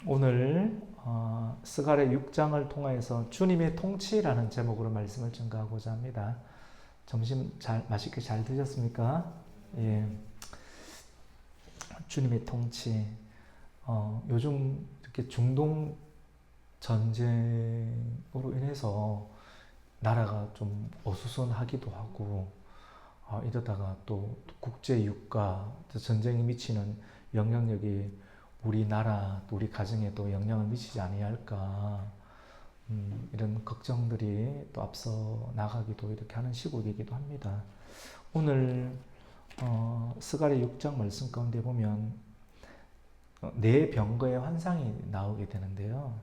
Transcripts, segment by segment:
오늘 스가랴 6장을 통해서 주님의 통치라는 제목으로 말씀을 전가하고자 합니다. 점심 맛있게 잘 드셨습니까? 예. 주님의 통치. 요즘 이렇게 중동 전쟁으로 인해서 나라가 좀 어수선하기도 하고, 이러다가 또 국제 유가, 전쟁이 미치는 영향력이 우리나라, 우리 가정에도 영향을 미치지 아니할까, 이런 걱정들이 또 앞서 나가기도 이렇게 하는 시국이기도 합니다. 오늘 스가랴 6장 말씀 가운데 보면 네 병거의 환상이 나오게 되는데요.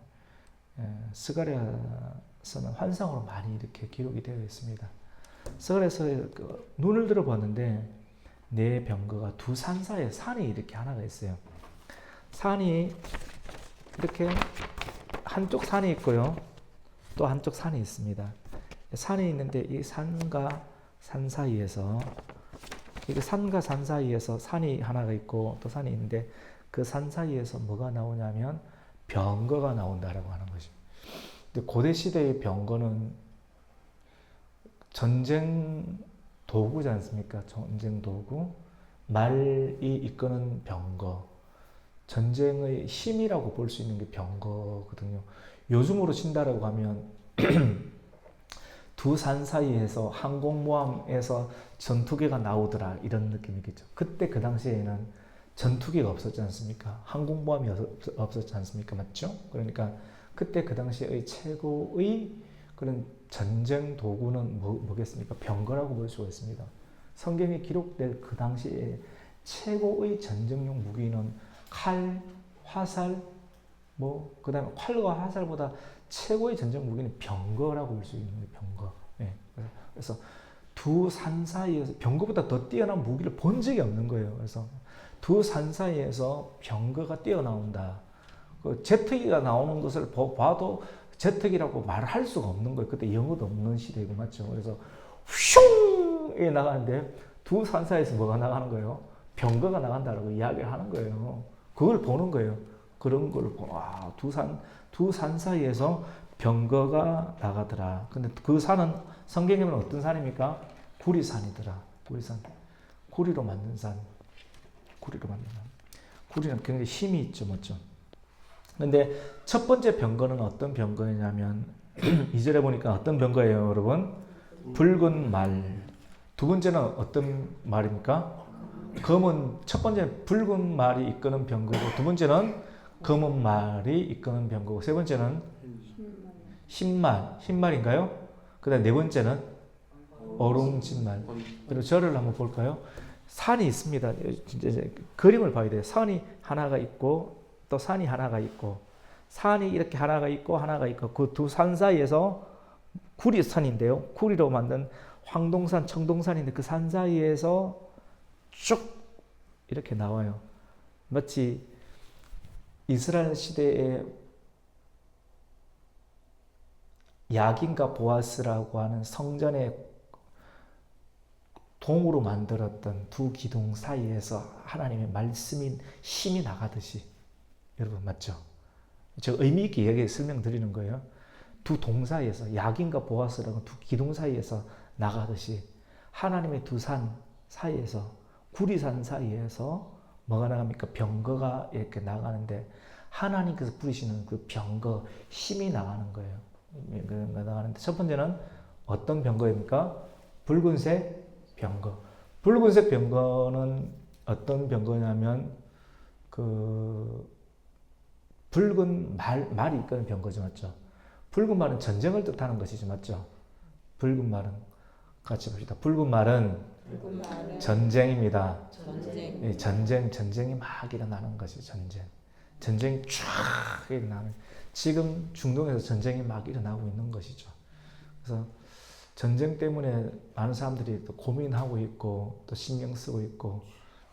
스가랴서는 환상으로 많이 이렇게 기록이 되어 있습니다. 스가랴서 눈을 들어봤는데 네 병거가 두 산 사이에 산이 이렇게 하나가 있어요. 산이 이렇게 한쪽 산이 있고요, 또 한쪽 산이 있습니다. 산이 있는데 이 산과 산 사이에서, 이게 산과 산 사이에서 산이 하나가 있고 또 산이 있는데 그 산 사이에서 뭐가 나오냐면 병거가 나온다라고 하는 것입니다. 근데 고대 시대의 병거는 전쟁 도구지 않습니까? 전쟁 도구, 말이 이끄는 병거, 전쟁의 힘이라고 볼 수 있는 게 병거거든요. 요즘으로 친다라고 하면 두 산 사이에서 항공모함에서 전투기가 나오더라, 이런 느낌이겠죠. 그때 그 당시에는 전투기가 없었지 않습니까? 항공모함이 없었지 않습니까? 맞죠? 그러니까 그때 그 당시의 최고의 그런 전쟁 도구는 뭐겠습니까? 병거라고 볼 수가 있습니다. 성경에 기록될 그 당시에 최고의 전쟁용 무기는 칼, 화살, 그 다음에 칼과 화살보다 최고의 전쟁 무기는 병거라고 볼 수 있는 거예요. 병거. 네. 그래서 두 산 사이에서 병거보다 더 뛰어난 무기를 본 적이 없는 거예요. 그래서 두 산 사이에서 병거가 뛰어나온다. 제트기가 나오는 것을 봐도 제트기라고 말할 수가 없는 거예요. 그때 영어도 없는 시대고, 맞죠? 그래서 슝! 나가는데 두 산 사이에서 뭐가 나가는 거예요? 병거가 나간다라고 이야기를 하는 거예요. 그걸 보는 거예요. 그런 걸 두 산 사이에서 병거가 나가더라. 근데 그 산은 성경에는 어떤 산입니까? 구리산이더라. 구리산. 구리로 만든 산. 구리로 만든 산. 구리는 굉장히 힘이 있죠, 맞죠? 근데 첫 번째 병거는 어떤 병거냐면 2절에 보니까 어떤 병거예요, 여러분? 붉은 말. 두 번째는 어떤 말입니까? 첫 번째는 붉은 말이 이끄는 병거고, 두 번째는 검은 말이 이끄는 병거고, 세 번째는 흰말인가요? 그 다음 네 번째는 어룽진말. 그리고 절을 한번 볼까요? 산이 있습니다. 이제 그림을 봐야 돼요. 산이 하나가 있고 또 산이 하나가 있고, 산이 이렇게 하나가 있고 그 두 산 사이에서 구리산인데요. 구리로 만든 황동산, 청동산인데 그 산 사이에서 쭉 이렇게 나와요. 마치 이스라엘 시대에 야긴과 보아스라고 하는 성전의 동으로 만들었던 두 기둥 사이에서 하나님의 말씀인 힘이 나가듯이, 여러분 맞죠? 제가 의미 있게 얘기 설명드리는 거예요. 두 동 사이에서, 야긴과 보아스라고 두 기둥 사이에서 나가듯이 하나님의 두 산 사이에서, 구리산 사이에서 뭐가 나갑니까? 병거가 이렇게 나가는데 하나님께서 부리시는 그 병거, 힘이 나가는 거예요. 나가는데 첫 번째는 어떤 병거입니까? 붉은색 병거. 붉은색 병거는 어떤 병거냐면 붉은 말이 이끄는 병거죠, 맞죠? 붉은 말은 전쟁을 뜻하는 것이죠, 맞죠? 붉은 말은 같이 봅시다. 붉은 말은 전쟁입니다. 전쟁이 막 일어나는 것이 전쟁이 쫙 일어나는, 지금 중동에서 전쟁이 막 일어나고 있는 것이죠. 그래서 전쟁 때문에 많은 사람들이 또 고민하고 있고 또 신경 쓰고 있고,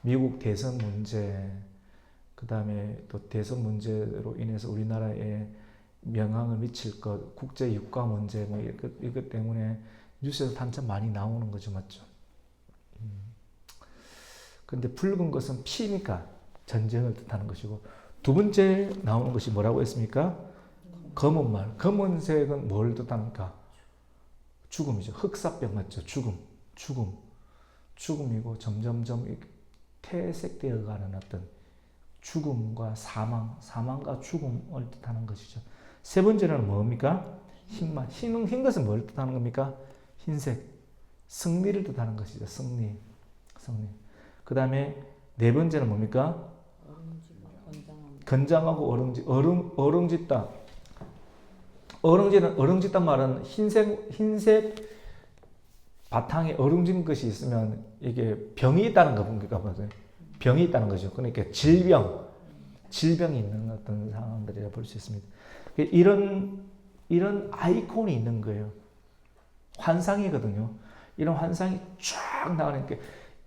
미국 대선 문제, 그 다음에 또 대선 문제로 인해서 우리나라에 영향을 미칠 것, 국제 유가 문제, 이것 때문에 뉴스에서 한참 많이 나오는 거죠, 맞죠? 근데 붉은 것은 피니까 전쟁을 뜻하는 것이고, 두 번째 나오는 것이 뭐라고 했습니까? 검은 말. 검은색은 뭘 뜻합니까? 죽음이죠. 흑사병 맞죠? 죽음이고 점점점 퇴색되어 가는 어떤 죽음과 사망과 죽음을 뜻하는 것이죠. 세 번째는 뭡니까? 흰말. 흰 것은 뭘 뜻하는 겁니까? 흰색. 승리를 뜻하는 것이죠. 승리. 그 다음에 네 번째는 뭡니까? 건장하고 어릉짓다. 어릉짓단 말은 흰색 바탕에 어릉진 것이 있으면 이게 병이 있다는 겁니까? 병이 있다는 거죠. 그러니까 질병이 있는 어떤 상황들이라 볼 수 있습니다. 이런 아이콘이 있는 거예요. 환상이거든요. 이런 환상이 쫙 나가니까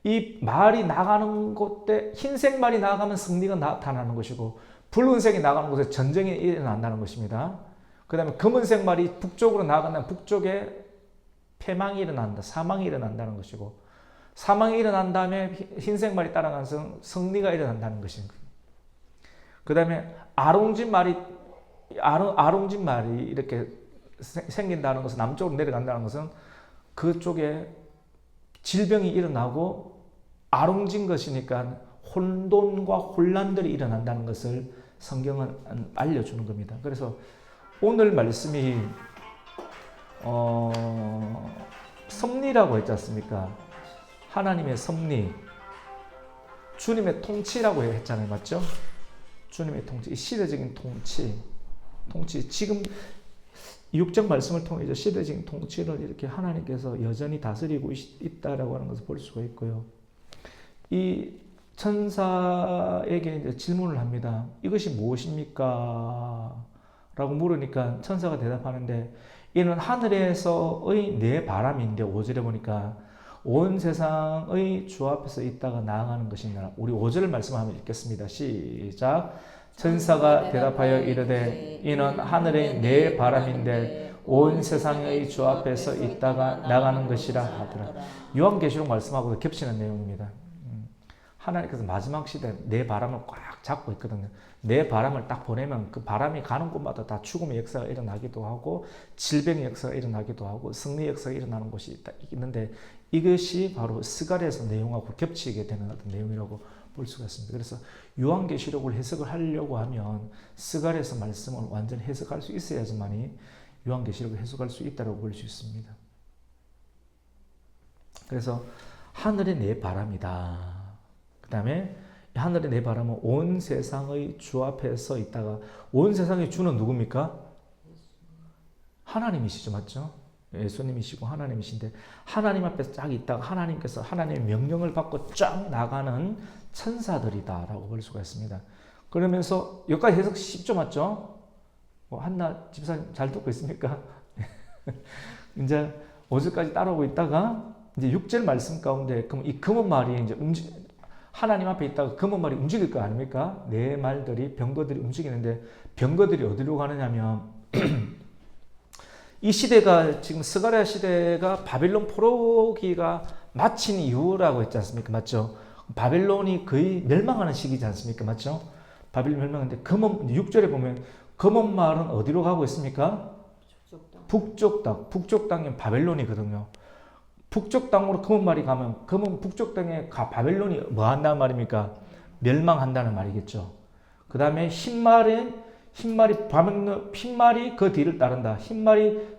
이 말이 나가는 곳에 흰색 말이 나가면 승리가 나타나는 것이고 붉은색이 나가는 곳에 전쟁이 일어난다는 것입니다. 그 다음에 검은색 말이 북쪽으로 나가면 북쪽에 패망이 일어난다. 사망이 일어난다는 것이고 사망이 일어난 다음에 흰색 말이 따라가면서 승리가 일어난다는 것인 거예요. 그 다음에 아롱진 말이 이렇게 생긴다는 것은 남쪽으로 내려간다는 것은 그쪽에 질병이 일어나고 아롱진 것이니까 혼돈과 혼란들이 일어난다는 것을 성경은 알려주는 겁니다. 그래서 오늘 말씀이 섭리라고 했지 않습니까? 하나님의 섭리, 주님의 통치라고 했잖아요. 맞죠? 주님의 통치, 시대적인 통치. 지금 6장 말씀을 통해서 시대적인 통치를 이렇게 하나님께서 여전히 다스리고 있다라고 하는 것을 볼 수가 있고요. 이 천사에게 이제 질문을 합니다. 이것이 무엇입니까? 라고 물으니까 천사가 대답하는데 이는 하늘에서의 내 바람인데 5절에 보니까 온 세상의 주 앞에서 있다가 나아가는 것이니라. 우리 5절 말씀 한번 읽겠습니다. 시작. 천사가 대답하여 이르되 이는 하늘의 내 바람인데 온 세상의 주 앞에서 있다가 나가는 것이라 하더라. 요한계시록 말씀하고 겹치는 내용입니다. 하나님께서 마지막 시대에 내 바람을 꽉 잡고 있거든요. 내 바람을 딱 보내면 그 바람이 가는 곳마다 다 죽음의 역사가 일어나기도 하고 질병의 역사가 일어나기도 하고 승리의 역사가 일어나는 곳이 있는데 이것이 바로 스가랴서 내용하고 겹치게 되는 어떤 내용이라고 볼 수가 있습니다. 그래서 요한계시록을 해석을 하려고 하면 스가랴서 말씀을 완전히 해석할 수 있어야지만이 요한계시록을 해석할 수 있다고 볼 수 있습니다. 그래서 하늘의 내 바람이다. 그 다음에 하늘의 내 바람은 온 세상의 주 앞에 서 있다가 온 세상의 주는 누굽니까? 하나님이시죠. 맞죠? 예수님이시고 하나님이신데 하나님 앞에 쫙 있다가 하나님께서 하나님의 명령을 받고 쫙 나가는 천사들이다 라고 볼 수가 있습니다. 그러면서 여기까지 해석 쉽죠. 맞죠? 한나 집사님 잘 듣고 있습니까? 이제 5절까지 따라오고 있다가 이제 6절 말씀 가운데 그럼 이 검은 말이 이제 하나님 앞에 있다가 검은 말이 움직일 거 아닙니까? 내 말들이 병거들이 움직이는데 병거들이 어디로 가느냐면 이 시대가 지금 스가랴 시대가 바빌론 포로기가 마친 이후라고 했지 않습니까? 맞죠? 바빌론이 거의 멸망하는 시기지 않습니까? 맞죠? 바빌론 멸망인데 6절에 보면 검은 말은 어디로 가고 있습니까? 북쪽 땅이 바빌론이거든요. 북쪽 땅으로 검은 말이 가면 북쪽 땅에 바벨론이 뭐 한다는 말입니까? 멸망한다는 말이겠죠. 그 다음에 흰말이 그 뒤를 따른다. 흰말이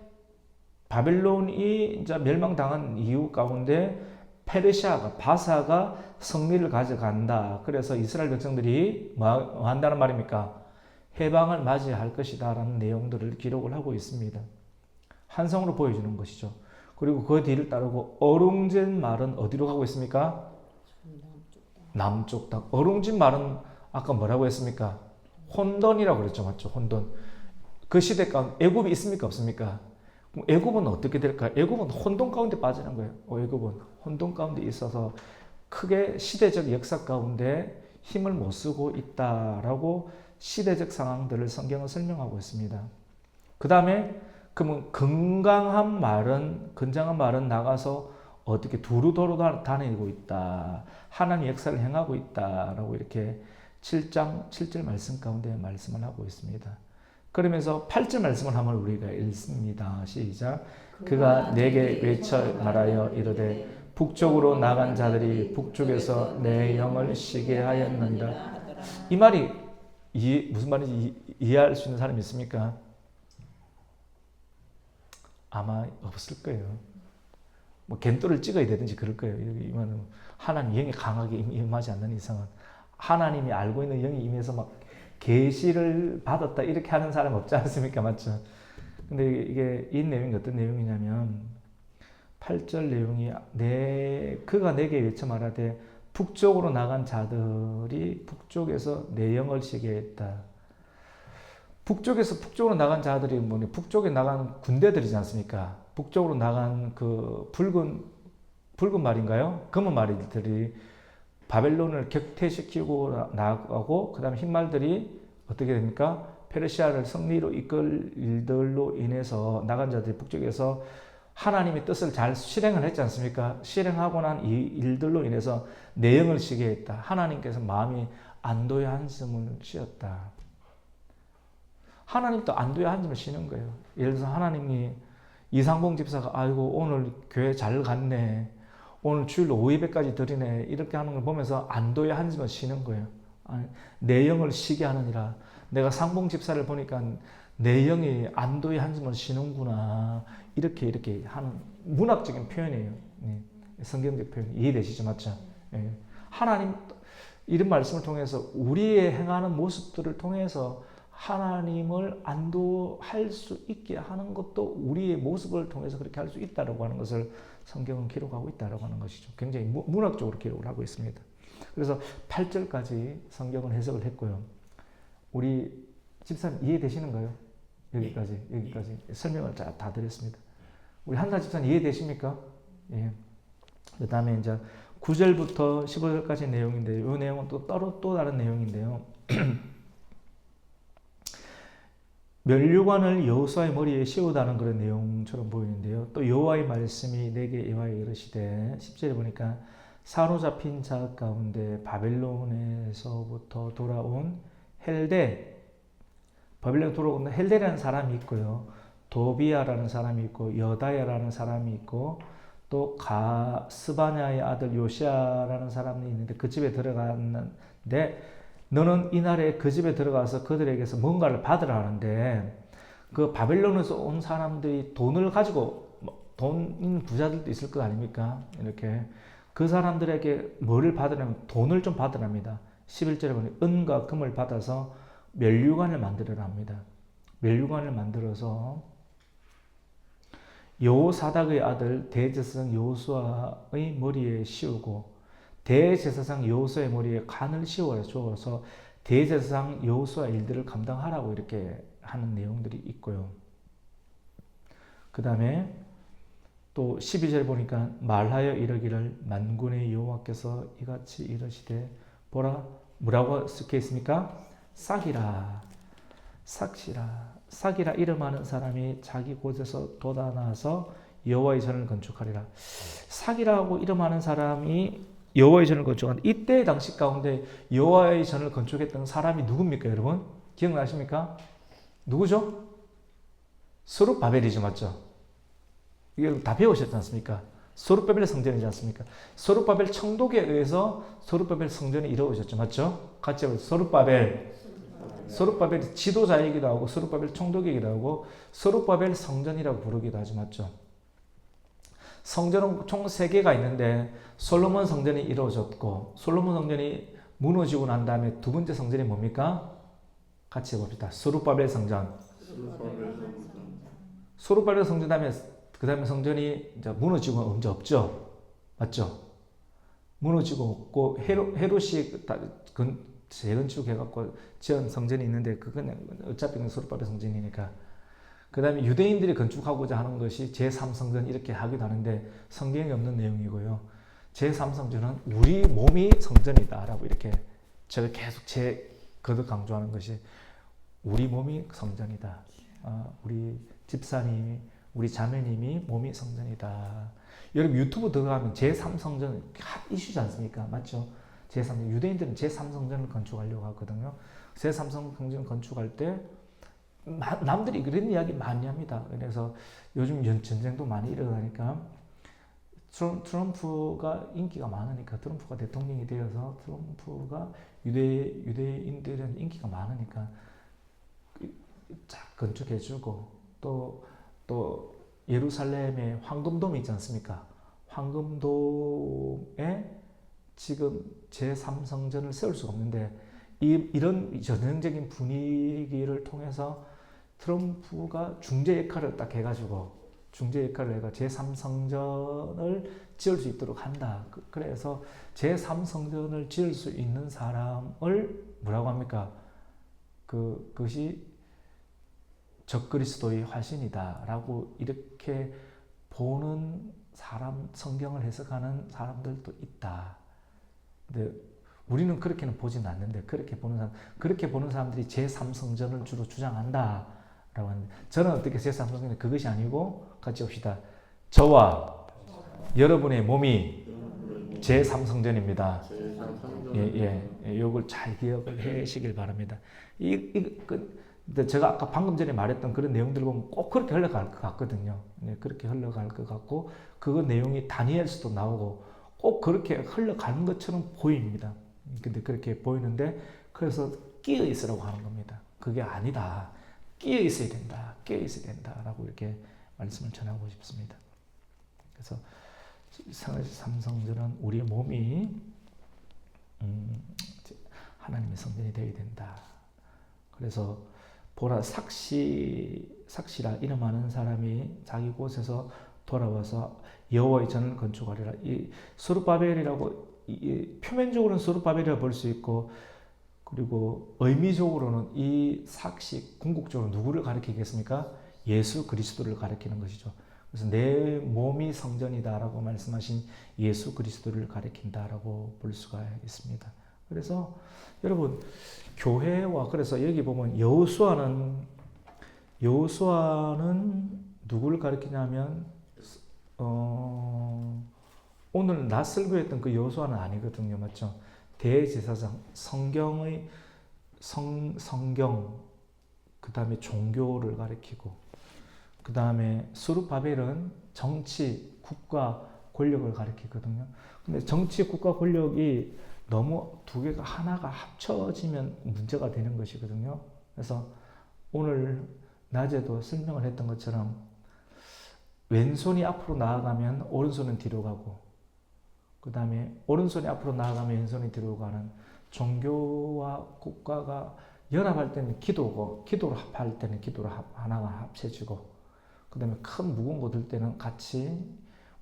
바벨론이 이제 멸망당한 이유 가운데 바사가 성리를 가져간다. 그래서 이스라엘 백성들이 뭐 한다는 말입니까? 해방을 맞이할 것이다 라는 내용들을 기록을 하고 있습니다. 환상으로 보여주는 것이죠. 그리고 그 뒤를 따르고 어룽진 말은 어디로 가고 있습니까? 남쪽 땅. 어룽진 말은 아까 뭐라고 했습니까? 혼돈이라고 그랬죠. 맞죠? 혼돈. 그 시대 가운데 애굽이 있습니까? 없습니까? 그럼 애굽은 어떻게 될까요? 애굽은 혼돈 가운데 빠지는 거예요. 애굽은 혼돈 가운데 있어서 크게 시대적 역사 가운데 힘을 못 쓰고 있다라고 시대적 상황들을 성경은 설명하고 있습니다. 그 다음에 그러면 건강한 말은 나가서 어떻게 두루도루 다니고 있다. 하나님의 역사를 행하고 있다라고 이렇게 7장 7절 말씀 가운데 말씀을 하고 있습니다. 그러면서 8절 말씀을 한번 우리가 읽습니다. 시작. 그가 내게 외쳐 말하여 이르되 북쪽으로 나간 자들이 북쪽에서 내 영을 쉬게 하였느니라. 이 말이 무슨 말인지 이해할 수 있는 사람이 있습니까? 아마 없을 거예요. 뭐 겐또를 찍어야 되든지 그럴 거예요. 이거는 하나님 영이 강하게 임하지 않는 이상은 하나님이 알고 있는 영이 임해서 막 계시를 받았다 이렇게 하는 사람 없지 않습니까? 맞죠? 근데 이게 이 내용이 어떤 내용이냐면 8절 내용이 그가 내게 외쳐 말하되 북쪽으로 나간 자들이 북쪽에서 내 영을 쉬게 했다. 북쪽으로 나간 자들이 뭐니? 북쪽에 나간 군대들이지 않습니까? 북쪽으로 나간 그 붉은 말인가요? 검은 말들이 바벨론을 격퇴시키고 나가고 그 다음에 흰 말들이 어떻게 됩니까? 페르시아를 승리로 이끌 일들로 인해서 나간 자들이 북쪽에서 하나님의 뜻을 잘 실행을 했지 않습니까? 실행하고 난 이 일들로 인해서 내 영을 쉬게 했다. 하나님께서 마음이 안도의 한숨을 쉬었다. 하나님도 안도의 한숨을 쉬는 거예요. 예를 들어서 하나님이 이상봉 집사가 아이고 오늘 교회 잘 갔네. 오늘 주일로 5예배까지 드리네. 이렇게 하는 걸 보면서 안도의 한숨을 쉬는 거예요. 내 영을 쉬게 하느니라. 내가 상봉 집사를 보니까 내 영이 안도의 한숨을 쉬는구나. 이렇게 하는 문학적인 표현이에요. 성경적 표현. 이해되시죠? 맞죠? 하나님 이런 말씀을 통해서 우리의 행하는 모습들을 통해서 하나님을 안도할 수 있게 하는 것도 우리의 모습을 통해서 그렇게 할 수 있다고 하는 것을 성경은 기록하고 있다고 하는 것이죠. 굉장히 문학적으로 기록을 하고 있습니다. 그래서 8절까지 성경은 해석을 했고요. 우리 집사님 이해되시는가요? 여기까지 설명을 다 드렸습니다. 우리 한나 집사님 이해되십니까? 예. 그 다음에 이제 9절부터 15절까지 내용인데 이 내용은 또 다른 내용인데요. 면류관을 여호수아의 머리에 씌우다는 그런 내용처럼 보이는데요. 또 여호와의 말씀이 내게 여호와의 이르시되 10절에 보니까 사로잡힌 자 가운데 바벨론에서부터 돌아온 바벨론 돌아온 헬데라는 사람이 있고요. 도비아라는 사람이 있고 여다야라는 사람이 있고 또 스바냐의 아들 요시아라는 사람이 있는데 그 집에 들어갔는데 너는 이날에 그 집에 들어가서 그들에게서 뭔가를 받으라 하는데 그 바벨론에서 온 사람들이 돈을 가지고 돈 있는 부자들도 있을 것 아닙니까? 이렇게 그 사람들에게 뭐를 받으라면 돈을 좀 받으랍니다. 11절에 보니 은과 금을 받아서 면류관을 만들으라 합니다. 면류관을 만들어서 여호사닥의 아들 대제사장 여호수아의 머리에 씌우고 대제사장 여호수아의 머리에 관을 씌워서 대제사장 여호수아 일들을 감당하라고 이렇게 하는 내용들이 있고요. 그 다음에 또 12절에 보니까 말하여 이르기를 만군의 여호와께서 이같이 이르시되 보라 뭐라고 쓰여 있습니까? 싹이라 이름하는 사람이 자기 곳에서 돋아나서 여호와의 전을 건축하리라. 싹이라고 이름하는 사람이 여호와의 전을 건축한 이때 당시 가운데 여호와의 전을 건축했던 사람이 누굽니까, 여러분? 기억나십니까? 누구죠? 스룹바벨이죠, 맞죠? 이게 다 배우셨지 않습니까? 스룹바벨 성전이지 않습니까? 스룹바벨 청독에 의해서 스룹바벨 성전이 이루어졌죠, 맞죠? 같이 해보세요. 스룹바벨이 지도자이기도 하고 스룹바벨 총독이기도 하고 스룹바벨 성전이라고 부르기도 하죠, 맞죠? 성전은 총 3개가 있는데 솔로몬 성전이 이루어졌고 솔로몬 성전이 무너지고 난 다음에 두 번째 성전이 뭡니까? 같이 해봅시다. 스룹바벨 성전. 스룹바벨 성전 다음에 그 다음에 성전이 이제 무너지고 언제 없죠? 맞죠? 무너지고 없고 헤롯이 재건축해갖고 지은 성전이 있는데 그건 어차피 스룹바벨 성전이니까 그 다음에 유대인들이 건축하고자 하는 것이 제3성전 이렇게 하기도 하는데 성경에 없는 내용이고요. 제3성전은 우리 몸이 성전이다 라고 이렇게 제가 계속 거듭 강조하는 것이 우리 몸이 성전이다. 우리 집사님이 우리 자매님이 몸이 성전이다. 여러분 유튜브 들어가면 제3성전 핫 이슈지 않습니까? 맞죠? 제3, 유대인들은 제3성전을 건축하려고 하거든요. 제3성전을 건축할 때 남들이 그런 이야기 많이 합니다. 그래서 요즘 전쟁도 많이 일어나니까 트럼프가 인기가 많으니까, 트럼프가 대통령이 되어서 트럼프가 유대인들은 인기가 많으니까 쫙 건축해주고, 또 예루살렘에 황금돔이 있지 않습니까? 황금돔에 지금 제3성전을 세울 수가 없는데, 이런 전형적인 분위기를 통해서 트럼프가 중재 역할을 딱 해가지고, 중재 역할을 해가 제3성전을 지을 수 있도록 한다. 그래서 제3성전을 지을 수 있는 사람을 뭐라고 합니까? 그것이 적그리스도의 화신이다라고 이렇게 보는 사람, 성경을 해석하는 사람들도 있다. 근데 우리는 그렇게는 보진 않는데, 그렇게 보는 사람들이 제3성전을 주로 주장한다 라고 하는데, 저는 어떻게 제3성전은 그것이 아니고, 같이 봅시다. 저와 여러분의 몸이 제3성전입니다. 요걸 잘 기억을 하시길 바랍니다. 근데 제가 아까 방금 전에 말했던 그런 내용들을 보면 꼭 그렇게 흘러갈 것 같거든요. 그렇게 흘러갈 것 같고, 그 내용이 다니엘서도 나오고 꼭 그렇게 흘러가는 것처럼 보입니다. 근데 그렇게 보이는데, 그래서 끼어 있으라고 하는 겁니다. 그게 아니다. 끼어 있어야 된다. 끼어 있어야 된다라고 이렇게 말씀을 전하고 싶습니다. 그래서 삼성전은 우리의 몸이 하나님의 성전이 되어야 된다. 그래서 보라, 삭시라 이름하는 사람이 자기 곳에서 돌아와서 여호와의 전을 건축하리라. 이 스룹바벨이라고, 표면적으로는 스룹바벨이라 볼 수 있고, 그리고 의미적으로는 이 삭시, 궁극적으로 누구를 가리키겠습니까? 예수 그리스도를 가리키는 것이죠. 그래서 내 몸이 성전이다라고 말씀하신 예수 그리스도를 가리킨다라고 볼 수가 있습니다. 그래서 여러분, 교회와, 그래서 여기 보면 여호수아는 누구를 가리키냐면 오늘 낯설고 그 여호수아는 아니거든요. 맞죠? 대제사장, 성경의 성경, 그 다음에 종교를 가리키고, 그 다음에 스룹바벨은 정치, 국가, 권력을 가리키거든요. 근데 정치, 국가, 권력이 너무 두 개가 하나가 합쳐지면 문제가 되는 것이거든요. 그래서 오늘 낮에도 설명을 했던 것처럼 왼손이 앞으로 나아가면 오른손은 뒤로 가고, 그 다음에 오른손이 앞으로 나아가면 왼손이 뒤로 가는, 종교와 국가가 연합할 때는 기도고, 기도로 합할 때는 기도로 하나가 합쳐지고, 그 다음에 큰 무거운 거 들 때는 같이,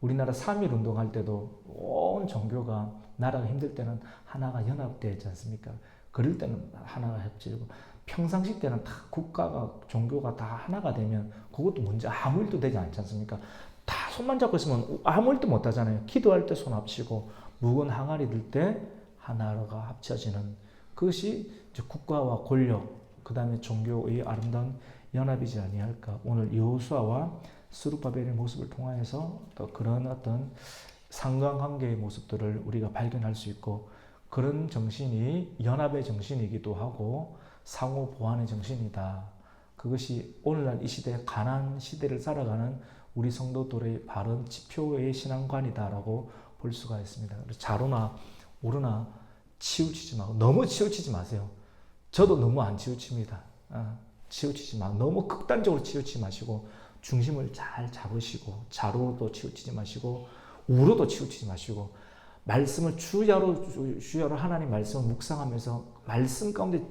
우리나라 3.1 운동할 때도 온 종교가, 나라가 힘들 때는 하나가 연합되지 않습니까? 그럴 때는 하나가 합쳐지고, 평상시 때는 다 국가가, 종교가 다 하나가 되면 그것도 문제, 아무 일도 되지 않지 않습니까? 다 손만 잡고 있으면 아무 일도 못 하잖아요. 기도할 때 손 합치고, 무거운 항아리 들 때 하나가 합쳐지는, 그것이 이제 국가와 권력, 그 다음에 종교의 아름다운 연합이지 아니할까. 오늘 여호수아와 스룹바벨의 모습을 통하여서 또 그런 어떤 상관관계의 모습들을 우리가 발견할 수 있고, 그런 정신이 연합의 정신이기도 하고 상호 보완의 정신이다. 그것이 오늘날 이 시대, 가난 시대를 살아가는 우리 성도들의 바른 지표의 신앙관이다라고 볼 수가 있습니다. 좌로나 우로나 치우치지 마고, 너무 치우치지 마세요. 저도 너무 안 치우칩니다. 치우치지 마. 너무 극단적으로 치우치지 마시고, 중심을 잘 잡으시고, 좌로도 치우치지 마시고, 우로도 치우치지 마시고, 말씀을 주야로 하나님 말씀을 묵상하면서 말씀 가운데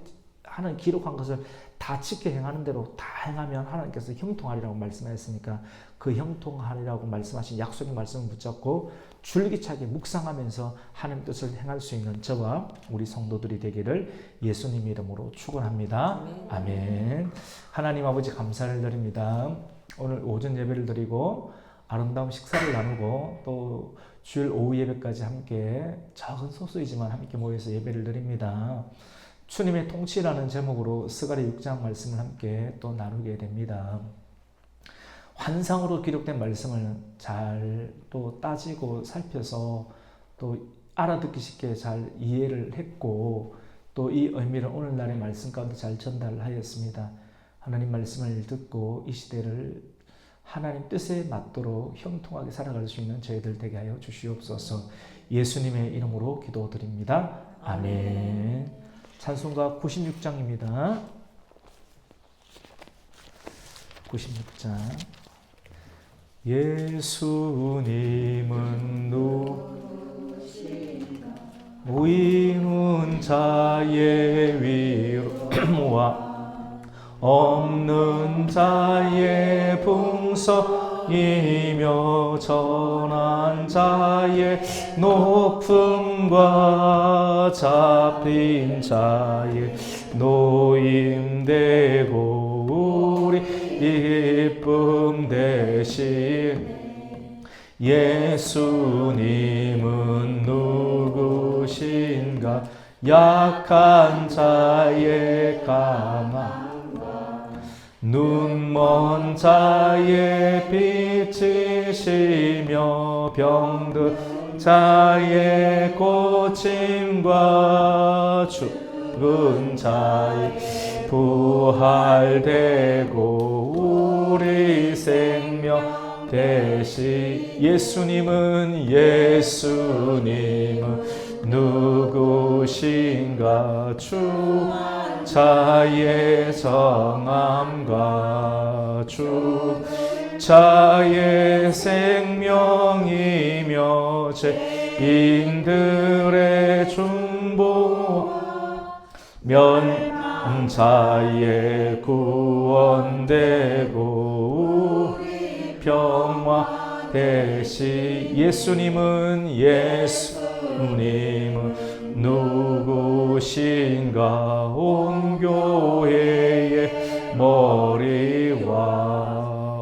하나님 기록한 것을 다 지켜 행하는 대로 다 행하면 하나님께서 형통하리라고 말씀하셨으니까, 그 형통하리라고 말씀하신 약속의 말씀을 붙잡고 줄기차게 묵상하면서 하나님 뜻을 행할 수 있는 저와 우리 성도들이 되기를 예수님 이름으로 축원합니다. 아멘. 하나님 아버지 감사를 드립니다. 오늘 오전 예배를 드리고 아름다운 식사를 나누고 또 주일 오후 예배까지 함께, 작은 소수이지만 함께 모여서 예배를 드립니다. 주님의 통치라는 제목으로 스가랴 6장 말씀을 함께 또 나누게 됩니다. 환상으로 기록된 말씀을 잘 또 따지고 살펴서 또 알아듣기 쉽게 잘 이해를 했고 또 이 의미를 오늘날의 말씀 가운데 잘 전달하였습니다. 하나님 말씀을 듣고 이 시대를 하나님 뜻에 맞도록 형통하게 살아갈 수 있는 저희들 되게 하여 주시옵소서. 예수님의 이름으로 기도드립니다. 아멘. 찬송가 96장입니다. 96장. 예수님은 모이는 자의 위로와 없는 자의 풍성이며 전한 자의 높음과 잡힌 자의 노임되고 우리 기쁨 대신 예수님은 누구신가? 약한 자의 강함 눈먼 자의 빛이시며 병든 자의 고침과 죽은 자의 부활되고 우리 생명 대신 예수님은 누구신가? 주 자의 정함과 주 자의 생명이며 죄인들의 중보 면자의 구원되고 평화 대신 예수님은 누구신가? 온 교회의 머리와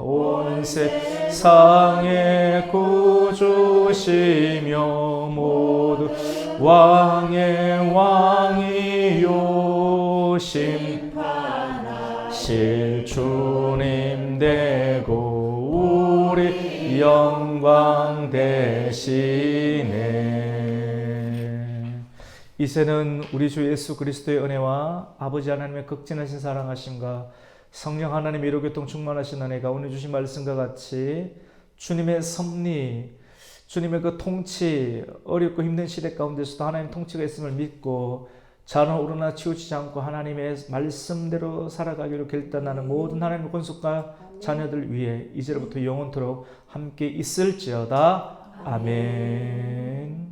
온 세상의 구주시며 모두 왕의 왕이요 심판하실 주님 되고 우리 영광 되시네. 이제는 우리 주 예수 그리스도의 은혜와 아버지 하나님의 극진하신 사랑하심과 성령 하나님의 위로교통 충만하신 은혜가 오늘 주신 말씀과 같이 주님의 섭리, 주님의 그 통치, 어렵고 힘든 시대 가운데서도 하나님 통치가 있음을 믿고 자는 오르나 치우치지 않고 하나님의 말씀대로 살아가기로 결단하는 모든 하나님의 권속과 자녀들 위해 이제로부터 영원토록 함께 있을지어다. 아멘.